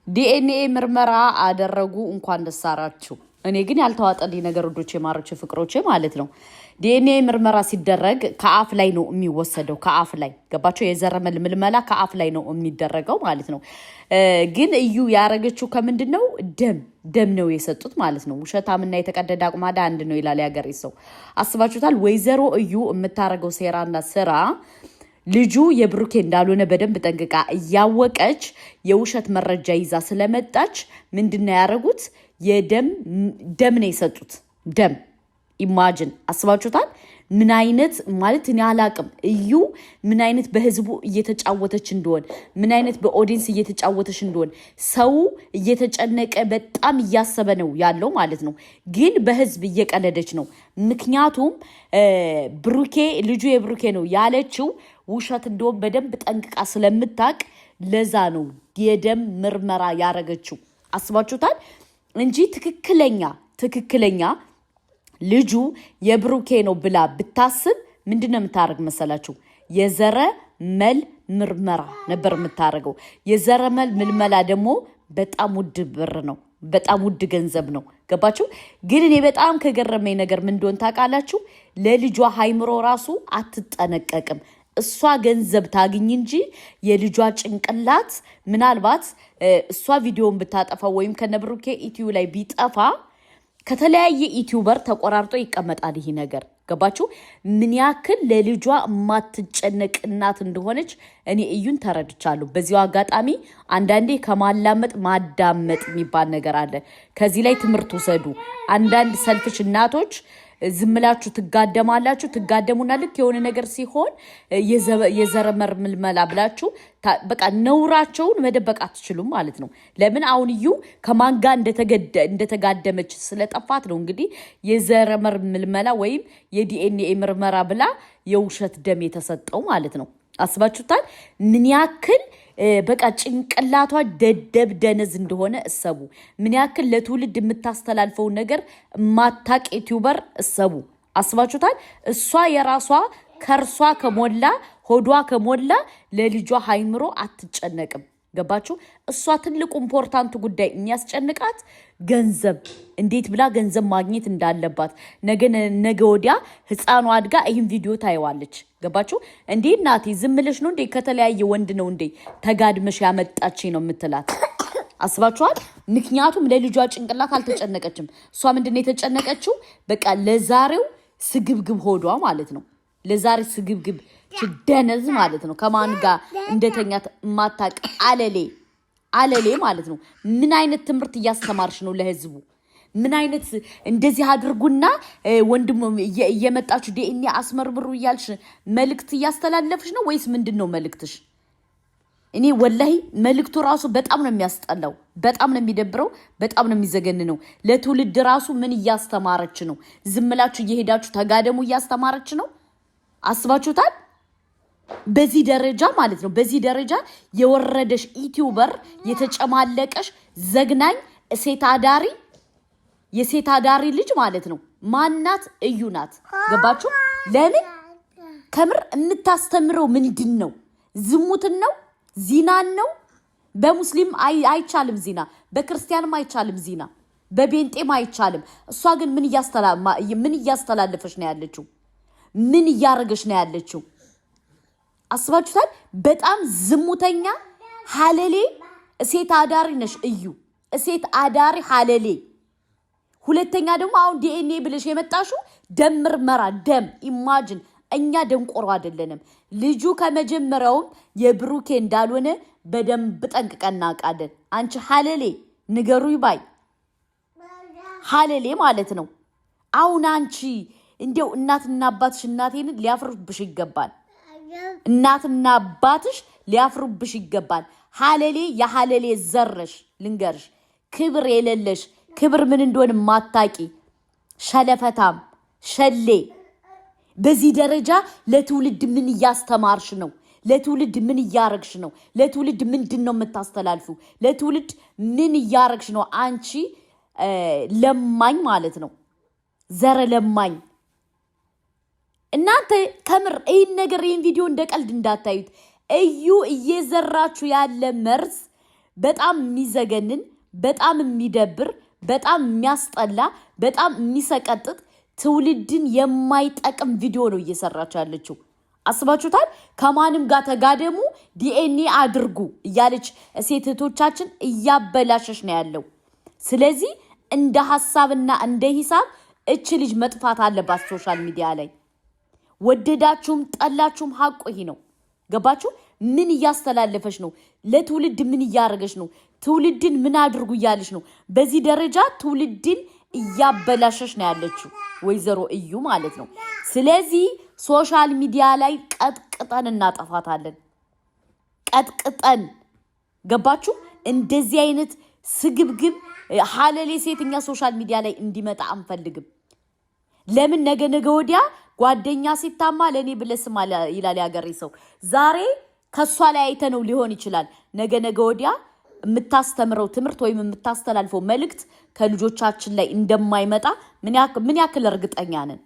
ዲኤንኤ ምርመራ አደረጉ እንኳን ደስ አላችሁ። እኔ ግን ያልተዋጠልኝ ነገር ወዶቼ ማሮቼ ፍቅሮቼ ማለት ነው። ዲኤንኤ ምርመራ ሲደረግ ከአፍ ላይ ነው የሚወሰደው። ከአፍ ላይ ገባቸው። የዘረመል ምልመላ ከአፍ ላይ ነው የሚደረገው ማለት ነው። ግን እዩ ያረገችው ከምንድነው? ደም ነው የሰጡት ማለት ነው። ውሸታምና የተቀደደ አቁማዳ አንድ ነው ይላል ያገሬ ሰው። አስባችሁታል? ወይዘሮ እዩ የምታረገው ሴራና ስራ ልጁ የብሩኬ እንዳልሆነ በደንብ ጠንቅቃ እያወቀች የውሸት መረጃ ይዛ ስለመጣች ምንድነው ያረጉት? ደም ነው የሰጡት። ደም ኢማጂን አስባችሁታል? ምን አይነት ማለት እኔ አላቅም። እዩ ምን አይነት በህዝቡ እየተጫወተች እንደሆነ ምን አይነት በኦዲየንስ እየተጫወተች እንደሆነ ሰው እየተጨነቀ በጣም እያሰበ ነው ያለው ማለት ነው። ግን በህዝብ እየቀለደች ነው። ምክንያቱም ብሩኬ ልጁ የብሩኬ ነው ያለችው ውሸት እንደሆነ በደንብ ጠንቅቃ ስለምታቅ ለዛ ነው የደም ምርመራ ያረገችው። አስባችሁታል? እንጂ ትክክለኛ ልጁ የብሩኬ ነው ብላ ብታስብ ምንድነው የምታረግ መሰላችሁ? የዘረመል ምርመራ ነበር የምታረገው። የዘረመል ምልመላ ደግሞ በጣም ውድ ብር ነው፣ በጣም ውድ ገንዘብ ነው። ገባችሁ? ግን እኔ በጣም ከገረመኝ ነገር ምን እንደሆነ ታውቃላችሁ? ለልጇ ሃይምሮ ራሱ አትጠነቀቅም። እሷ ገንዘብ ታግኝ እንጂ የልጇ ጭንቅላት ምናልባት እሷ ቪዲዮን ብታጠፋ ወይም ከነብሩኬ ኢትዮ ላይ ቢጠፋ ከተለያየ ዩቲዩበር ተቆራርጦ ይቀመጣል ይሄ ነገር። ገባችሁ? ምን ያክል ለልጇ ማትጨነቅ እናት እንደሆነች እኔ እዩን ተረድቻለሁ። በዚሁ አጋጣሚ አንዳንዴ ከማላመጥ ማዳመጥ የሚባል ነገር አለ። ከዚህ ላይ ትምህርት ወሰዱ። አንዳንድ ሰልፍሽ እናቶች ዝምላችሁ ትጋደሙና ልክ የሆነ ነገር ሲሆን የዘረመር ምልመላ ብላችሁ በቃ ነውራቸውን መደበቅ አትችሉም ማለት ነው። ለምን አሁን እዩ ከማን ጋር እንደተጋደመች ስለጠፋት ነው እንግዲህ የዘረመር ምልመላ ወይም የዲኤንኤ ምርመራ ብላ የውሸት ደም የተሰጠው ማለት ነው። አስባችሁታል? ምን ያክል በቃ ጭንቅላቷ ደደብ ደነዝ እንደሆነ እሰቡ። ምን ያክል ለትውልድ የምታስተላልፈው ነገር ማታቅ ዩቲዩበር እሰቡ። አስባችሁታል? እሷ የራሷ ከርሷ ከሞላ ሆዷ ከሞላ ለልጇ ሃይምሮ አትጨነቅም። ገባችሁ? እሷ ትልቁ ኢምፖርታንት ጉዳይ የሚያስጨንቃት ገንዘብ፣ እንዴት ብላ ገንዘብ ማግኘት እንዳለባት ነገ ወዲያ ህፃኗ አድጋ ይህን ቪዲዮ ታየዋለች። ገባችሁ? እንዴ እናቴ ዝምልሽ ነው እንዴ? ከተለያየ ወንድ ነው እንዴ ተጋድመሽ ያመጣች ነው የምትላት? አስባችኋል? ምክንያቱም ለልጇ ጭንቅላት አልተጨነቀችም። እሷ ምንድነው የተጨነቀችው? በቃ ለዛሬው ስግብግብ ሆዷ ማለት ነው። ለዛሬ ስግብግብ ደነዝ ማለት ነው። ከማን ጋር እንደተኛት ማታቅ አለሌ ማለት ነው። ምን አይነት ትምህርት እያስተማርሽ ነው ለህዝቡ? ምን አይነት እንደዚህ አድርጉና ወንድም እየመጣችሁ ዲኤንኤ አስመርምሩ እያልሽ መልእክት እያስተላለፍሽ ነው ወይስ ምንድነው መልእክትሽ? እኔ ወላሂ መልእክቱ ራሱ በጣም ነው የሚያስጠላው፣ በጣም ነው የሚደብረው፣ በጣም ነው የሚዘገንነው። ለትውልድ ራሱ ምን እያስተማረች ነው? ዝምላችሁ እየሄዳችሁ ተጋደሙ እያስተማረች ነው። አስባችሁታል? በዚህ ደረጃ ማለት ነው። በዚህ ደረጃ የወረደሽ ዩቲዩበር የተጨማለቀሽ ዘግናኝ የሴት አዳሪ ልጅ ማለት ነው። ማናት? እዩ ናት። ገባችሁ? ለምን ከምር የምታስተምረው ምንድን ነው? ዝሙትን ነው? ዚናን ነው? በሙስሊም አይቻልም ዚና፣ በክርስቲያንም አይቻልም ዚና፣ በቤንጤም አይቻልም። እሷ ግን ምን እያስተላለፈች ነው ያለችው? ምን እያረገች ነው ያለችው? አስባችሁታል? በጣም ዝሙተኛ ሐለሌ ሴት አዳሪ ነሽ እዩ፣ ሴት አዳሪ ሐለሌ። ሁለተኛ ደግሞ አሁን ዲኤንኤ ብለሽ የመጣሽው ደም ምርመራ ደም ኢማጂን። እኛ ደንቆሮ አይደለንም። ልጁ ከመጀመሪያውም የብሩኬ እንዳልሆነ በደንብ ጠንቅቀን እናውቃለን። አንቺ ሐለሌ ንገሩ ይባይ ሐለሌ ማለት ነው። አሁን አንቺ እንደው እናትና አባትሽ እናቴን ሊያፍሩብሽ ይገባል። እናትና አባትሽ ሊያፍሩብሽ ይገባል። ሐለሌ የሐለሌ ዘረሽ ልንገርሽ፣ ክብር የሌለሽ ክብር ምን እንደሆነ ማታቂ ሸለፈታም ሸሌ። በዚህ ደረጃ ለትውልድ ምን እያስተማርሽ ነው? ለትውልድ ምን እያረግሽ ነው? ለትውልድ ምንድነው የምታስተላልፉ? ለትውልድ ምን እያረግሽ ነው? አንቺ ለማኝ ማለት ነው፣ ዘረ ለማኝ። እናንተ ከምር ይህን ቪዲዮ እንደ ቀልድ እንዳታዩት። እዩ እየዘራችሁ ያለ መርዝ በጣም የሚዘገንን በጣም የሚደብር በጣም የሚያስጠላ በጣም የሚሰቀጥጥ ትውልድን የማይጠቅም ቪዲዮ ነው እየሰራች ያለችው። አስባችሁታል? ከማንም ጋር ተጋደሙ ዲኤንኤ አድርጉ እያለች ሴት እህቶቻችን እያበላሸሽ ነው ያለው። ስለዚህ እንደ ሐሳብና እንደ ሂሳብ እች ልጅ መጥፋት አለባት ሶሻል ሚዲያ ላይ። ወደዳችሁም ጠላችሁም ሐቁ ይሄ ነው። ገባችሁ? ምን እያስተላለፈች ነው? ለትውልድ ምን እያደረገች ነው? ትውልድን ምን አድርጉ እያለች ነው? በዚህ ደረጃ ትውልድን እያበላሸች ነው ያለችው ወይዘሮ እዩ ማለት ነው። ስለዚህ ሶሻል ሚዲያ ላይ ቀጥቅጠን እናጠፋታለን። ቀጥቅጠን። ገባችሁ? እንደዚህ አይነት ስግብግብ ሐለሌ ሴትኛ ሶሻል ሚዲያ ላይ እንዲመጣ አንፈልግም። ለምን ነገ ወዲያ ጓደኛ ሲታማ ለኔ ብለስማ ይላል ያገሬ ሰው። ዛሬ ከሷ ላይ አይተነው ሊሆን ይችላል ነገ ወዲያ የምታስተምረው ትምህርት ወይም የምታስተላልፈው መልእክት ከልጆቻችን ላይ እንደማይመጣ ምን ያክል እርግጠኛ ነን?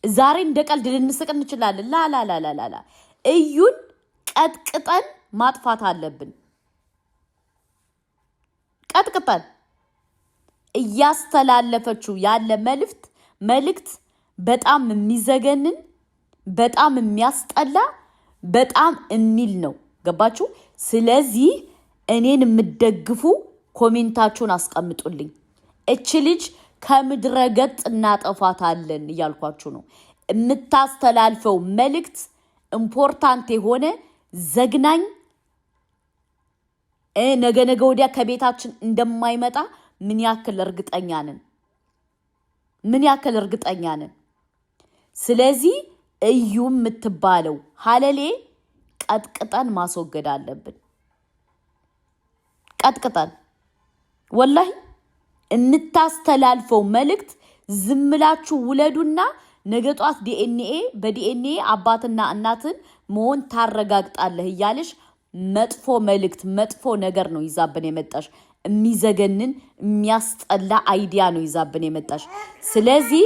ዛሬ እንደ ቀልድ ልንስቅ እንችላለን። ላላላላላ እዩን ቀጥቅጠን ማጥፋት አለብን። ቀጥቅጠን እያስተላለፈችው ያለ መልእክት በጣም የሚዘገንን በጣም የሚያስጠላ በጣም የሚል ነው። ገባችሁ? ስለዚህ እኔን የምትደግፉ ኮሜንታችሁን አስቀምጡልኝ። እች ልጅ ከምድረ ገጽ እናጠፋታለን እያልኳችሁ ነው። የምታስተላልፈው መልእክት ኢምፖርታንት የሆነ ዘግናኝ ነገ ወዲያ ከቤታችን እንደማይመጣ ምን ያክል እርግጠኛ ነን? ስለዚህ እዩ የምትባለው ሐለሌ ቀጥቅጠን ማስወገድ አለብን። ቀጥቅጠን ወላሂ የምታስተላልፈው መልእክት ዝምላችሁ ውለዱና ነገ ጧት በዲኤንኤ አባትና እናትን መሆን ታረጋግጣለህ እያለሽ መጥፎ መልእክት መጥፎ ነገር ነው ይዛብን የመጣሽ። የሚዘገንን የሚያስጠላ አይዲያ ነው ይዛብን የመጣሽ። ስለዚህ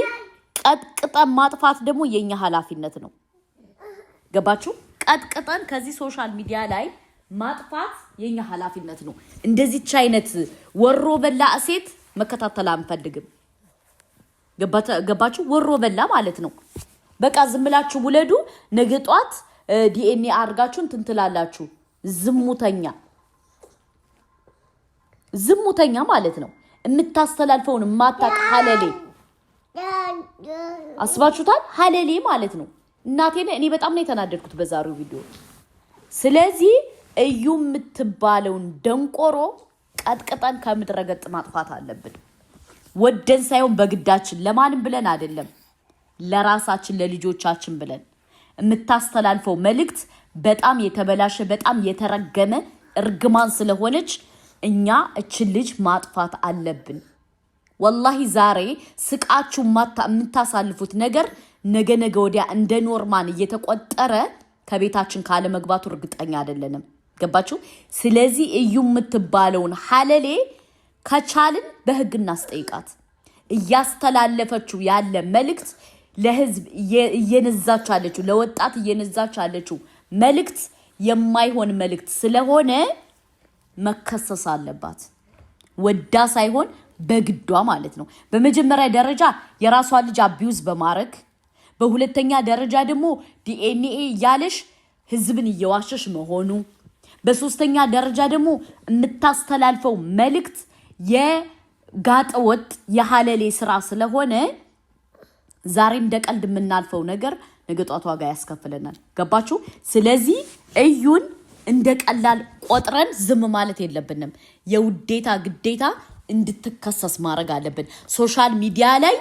ቀጥቅጠን ማጥፋት ደግሞ የኛ ኃላፊነት ነው። ገባችሁ? ቀጥቅጠን ከዚህ ሶሻል ሚዲያ ላይ ማጥፋት የኛ ኃላፊነት ነው። እንደዚህች አይነት ወሮ በላ ሴት መከታተል አንፈልግም። ገባችሁ? ወሮ በላ ማለት ነው። በቃ ዝምላችሁ ውለዱ። ነገ ጧት ዲኤንኤ አድርጋችሁን ትንትላላችሁ። ዝሙተኛ ማለት ነው። የምታስተላልፈውን ማታቅ ሐለሌ አስባችሁታል? ሐለሌ ማለት ነው። እናቴን እኔ በጣም ነው የተናደድኩት በዛሬው ቪዲዮ። ስለዚህ እዩ የምትባለውን ደንቆሮ ቀጥቅጠን ከምድረ ገጽ ማጥፋት አለብን። ወደን ሳይሆን በግዳችን፣ ለማንም ብለን አይደለም፣ ለራሳችን ለልጆቻችን ብለን። የምታስተላልፈው መልእክት በጣም የተበላሸ በጣም የተረገመ እርግማን ስለሆነች እኛ እችን ልጅ ማጥፋት አለብን። ወላሂ ዛሬ ስቃችሁ የምታሳልፉት ነገር ነገ ወዲያ እንደ ኖርማን እየተቆጠረ ከቤታችን ካለ መግባቱ እርግጠኛ አይደለንም። ገባችሁ? ስለዚህ እዩ የምትባለውን ሐለሌ ከቻልን በህግ እናስጠይቃት። እያስተላለፈችው ያለ መልእክት ለህዝብ እየነዛች አለችው፣ ለወጣት እየነዛች አለችው መልእክት የማይሆን መልእክት ስለሆነ መከሰስ አለባት። ወዳ ሳይሆን በግዷ ማለት ነው። በመጀመሪያ ደረጃ የራሷ ልጅ አቢዩዝ በማድረግ በሁለተኛ ደረጃ ደግሞ ዲኤንኤ ያለሽ ህዝብን እየዋሸሽ መሆኑ፣ በሶስተኛ ደረጃ ደግሞ የምታስተላልፈው መልእክት የጋጠ ወጥ የሐለሌ ስራ ስለሆነ ዛሬ እንደ ቀልድ የምናልፈው ነገር ነገ ጧት ዋጋ ያስከፍለናል። ገባችሁ? ስለዚህ እዩን እንደ ቀላል ቆጥረን ዝም ማለት የለብንም። የውዴታ ግዴታ እንድትከሰስ ማድረግ አለብን። ሶሻል ሚዲያ ላይ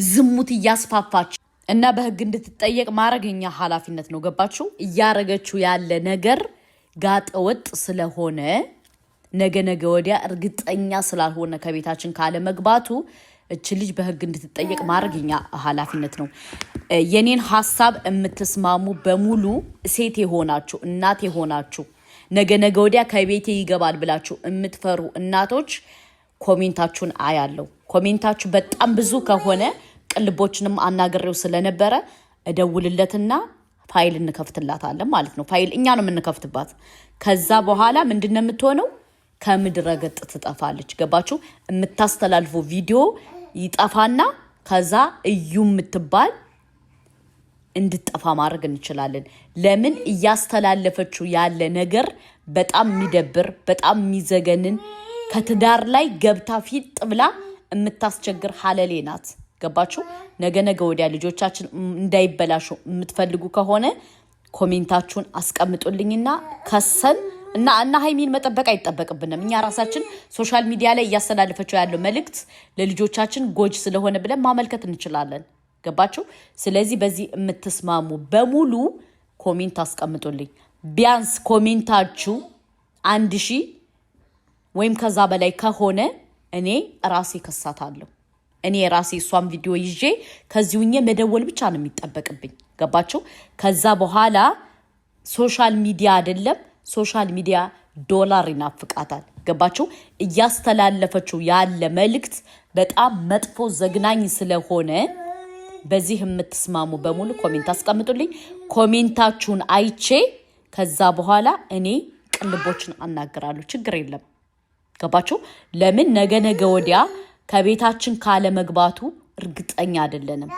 ዝሙት እያስፋፋች እና በህግ እንድትጠየቅ ማድረግ የኛ ኃላፊነት ነው። ገባችሁ? እያረገችው ያለ ነገር ጋጠ ወጥ ስለሆነ ነገ ወዲያ እርግጠኛ ስላልሆነ ከቤታችን ካለ መግባቱ እች ልጅ በህግ እንድትጠየቅ ማድረግ የኛ ኃላፊነት ነው። የኔን ሐሳብ የምትስማሙ በሙሉ ሴት የሆናችሁ እናት የሆናችሁ ነገ ወዲያ ከቤቴ ይገባል ብላችሁ የምትፈሩ እናቶች ኮሜንታችሁን አያለው። ኮሜንታችሁ በጣም ብዙ ከሆነ ቅልቦችንም አናግሬው ስለነበረ እደውልለትና ፋይል እንከፍትላታለን ማለት ነው ፋይል እኛ ነው የምንከፍትባት ከዛ በኋላ ምንድነው የምትሆነው ከምድረ ገጽ ትጠፋለች ገባችሁ የምታስተላልፉ ቪዲዮ ይጠፋና ከዛ እዩ የምትባል እንድትጠፋ ማድረግ እንችላለን ለምን እያስተላለፈችው ያለ ነገር በጣም የሚደብር በጣም የሚዘገንን ከትዳር ላይ ገብታ ፊት ብላ የምታስቸግር ሐለሌ ናት ገባችሁ ነገ ወዲያ ልጆቻችን እንዳይበላሹ የምትፈልጉ ከሆነ ኮሜንታችሁን አስቀምጡልኝና ከሰን እና ሃይሚን መጠበቅ አይተበቅብንም እኛ ራሳችን ሶሻል ሚዲያ ላይ ያስተላልፈችው ያለው መልእክት ለልጆቻችን ጎጅ ስለሆነ ብለን ማመልከት እንችላለን ገባችሁ ስለዚህ በዚህ የምትስማሙ በሙሉ ኮሜንት አስቀምጡልኝ ቢያንስ ኮሜንታችሁ 1000 ወይም ከዛ በላይ ከሆነ እኔ ራሴ ከሳታለሁ እኔ ራሴ ሷም ቪዲዮ ይዤ ከዚሁኛ መደወል ብቻ ነው የሚጠበቅብኝ ገባችሁ ከዛ በኋላ ሶሻል ሚዲያ አይደለም ሶሻል ሚዲያ ዶላር ይናፍቃታል ገባችሁ እያስተላለፈችው ያለ መልእክት በጣም መጥፎ ዘግናኝ ስለሆነ በዚህ የምትስማሙ በሙሉ ኮሜንት አስቀምጡልኝ ኮሜንታችሁን አይቼ ከዛ በኋላ እኔ ቅልቦችን አናግራለሁ ችግር የለም ገባችሁ ለምን ነገ ወዲያ ከቤታችን ካለ መግባቱ እርግጠኛ አይደለንም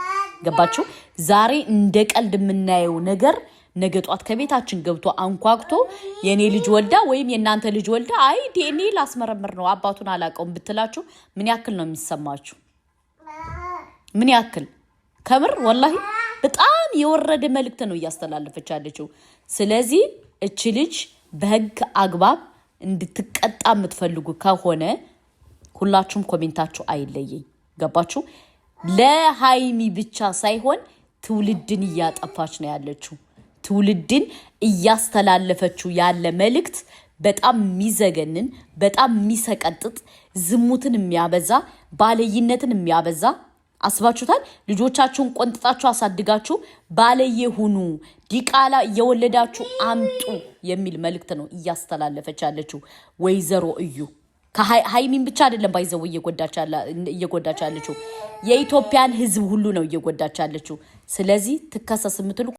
ገባችሁ ዛሬ እንደ ቀልድ የምናየው ነገር ነገ ጧት ከቤታችን ገብቶ አንኳክቶ የኔ ልጅ ወልዳ ወይም የናንተ ልጅ ወልዳ አይ ዲኤንኤ ላስመረምር ነው አባቱን አላቀውም ብትላችሁ ምን ያክል ነው የሚሰማችሁ ምን ያክል ከምር ወላሂ በጣም የወረደ መልእክት ነው ያስተላልፈች ያለችው ስለዚህ እቺ ልጅ በህግ አግባብ እንድትቀጣ የምትፈልጉ ከሆነ ሁላችሁም ኮሜንታችሁ አይለየኝ ገባችሁ ለሃይሚ ብቻ ሳይሆን ትውልድን ያጠፋች ነው ያለችው ትውልድን እያስተላለፈችው ያለ መልእክት በጣም የሚዘገንን በጣም የሚሰቀጥጥ ዝሙትን የሚያበዛ ባለይነትን የሚያበዛ አስባችሁታል ልጆቻችሁን ቆንጥጣችሁ አሳድጋችሁ ባለየ ሁኑ ዲቃላ እየወለዳችሁ አምጡ የሚል መልእክት ነው እያስተላለፈች ያለችው ወይዘሮ እዩ ከሃይሚን ብቻ አይደለም ባይዘው እየጎዳች ያለችው የኢትዮጵያን ህዝብ ሁሉ ነው እየጎዳች ያለችው ስለዚህ ትከሰስ የምትሉ